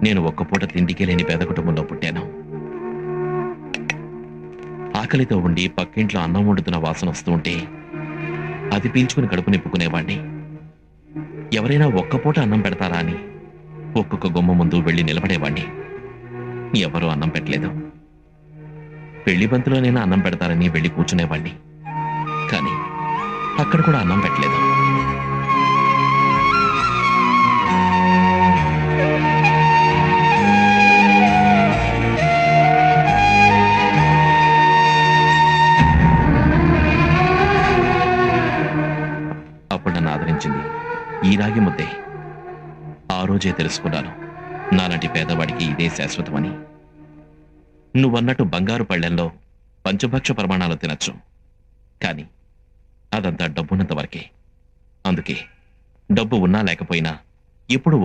నేను ఒక్క పూట తిండికే లేని పేద కుటుంబంలో పుట్టాను. ఆకలితో ఉండి పక్కింట్లో అన్నం వండుతున్న వాసన వస్తూ ఉంటే అది పీల్చుకుని కడుపు నింపుకునేవాణ్ణి. ఎవరైనా ఒక్క పూట అన్నం పెడతారా అని ఒక్కొక్క గుమ్మ ముందు వెళ్లి నిలబడేవాణ్ణి. ఎవరూ అన్నం పెట్టలేదు. పెళ్లి బంతిలోనైనా అన్నం పెడతారని వెళ్లి కూర్చునేవాణ్ణి. కానీ అక్కడ కూడా అన్నం పెట్టలేదు. అప్పుడు నన్ను ఆదరించింది ఈ రాగి ముద్దే. ఆ రోజే తెలుసుకున్నాను నాలాంటి పేదవాడికి ఇదే శాశ్వతమని. నువ్వన్నట్టు బంగారు పళ్ళెంలో పంచభక్ష ప్రమాణాలు తినచ్చు, కానీ అదంతా డబ్బున్నంత వరకే. అందుకే డబ్బు ఉన్నా లేకపోయినా ఎప్పుడు